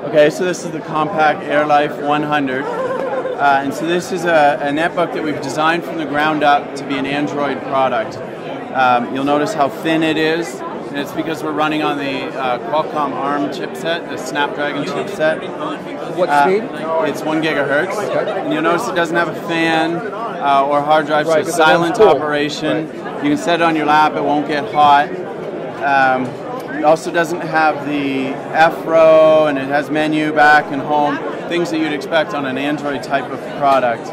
Okay, so this is the Compaq Airlife 100. And so this is a netbook that we've designed from the ground up to be an Android product. You'll notice how thin it is, and it's because we're running on the Qualcomm ARM chipset, the Snapdragon chipset. What speed? It's 1 gigahertz. Okay. And you'll notice it doesn't have a fan or hard drive, so it's silent operation. Right. You can set it on your lap, it won't get hot. It also doesn't have the F-row, and it has menu, back, and home, things that you'd expect on an Android type of product.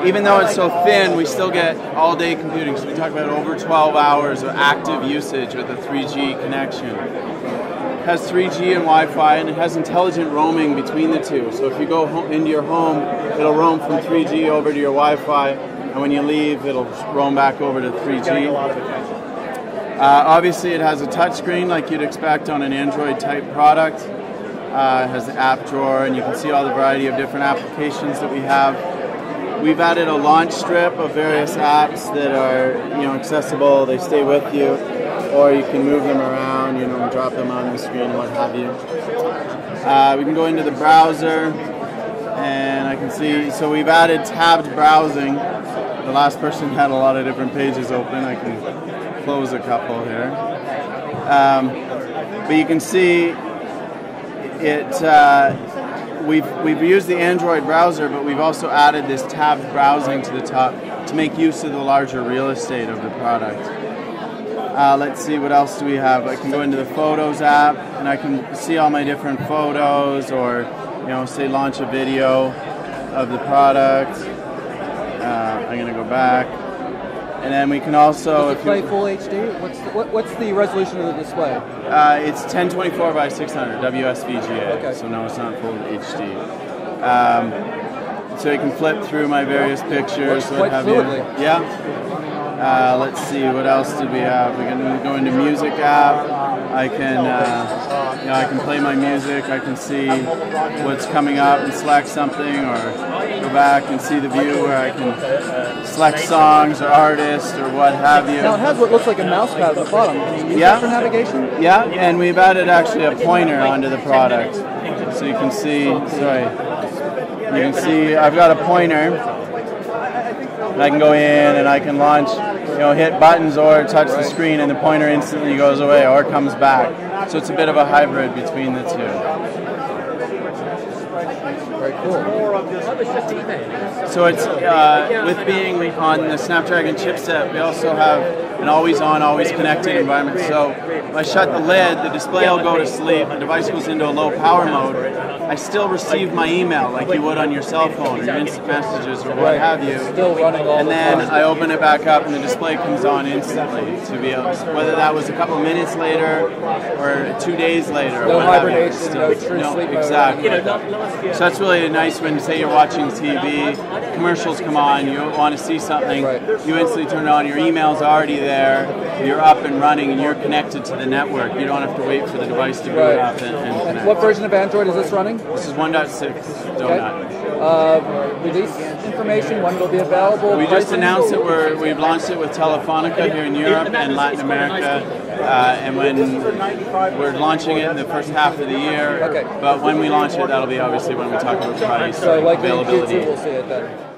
Even though it's so thin, we still get all-day computing. So we talk about over 12 hours of active usage with a 3G connection. It has 3G and Wi-Fi, and it has intelligent roaming between the two. So if you go into your home, it'll roam from 3G over to your Wi-Fi, and when you leave, it'll roam back over to 3G. Obviously, it has a touchscreen like you'd expect on an Android-type product. It has the app drawer, and you can see all the variety of different applications that we have. We've added a launch strip of various apps that are, accessible. They stay with you, or you can move them around, and drop them on the screen, what have you. We can go into the browser, and I can see. So we've added tabbed browsing. The last person had a lot of different pages open. I can close a couple here, but you can see it. We've used the Android browser, but we've also added this tabbed browsing to the top to make use of the larger real estate of the product. Let's see, what else do we have? I can go into the Photos app, and I can see all my different photos, or say launch a video of the product. I'm going to go back. And then we can also... Does it play full HD? What's the resolution of the display? It's 1024 by 600 WSVGA. Okay. So no, it's not full HD. So you can flip through my various pictures. Quite fluidly. Yeah. Let's see, what else did we have? We can go into Music app. I can, I can play my music. I can see what's coming up and select something, or go back and see the view where I can select songs or artists or what have you. Now it has what looks like a mouse pad at the bottom. Can you use that for navigation? Yeah, and we've added actually a pointer onto the product, so you can see. Sorry, you can see I've got a pointer. And I can go in and I can launch, hit buttons or touch the screen, and the pointer instantly goes away or comes back. So it's a bit of a hybrid between the two. Very cool. So it's with being on the Snapdragon chipset, we also have an always-on, always-connected environment. So if I shut the lid, the display will go to sleep, the device goes into a low-power mode. I still receive my email like you would on your cell phone or your instant messages or what have you. Still running all and then I open it back up and the display comes on instantly to be able, whether that was a couple of minutes later or 2 days later. No hibernation, no true sleep. Exactly. So that's really nice when, say, you're watching TV, commercials come on, you want to see something, you instantly turn it on, your email's already there, you're up and running, and you're connected to the network. You don't have to wait for the device to boot up and connect. What version of Android is this running? This is 1.6 Donut. Release information, when it'll be available? We just announced that we've launched it with Telefonica here in Europe and Latin America, and when we're launching it in the first half of the year. Okay. But when we launch it, that'll be obviously when we talk about price, so like availability. We'll see it then.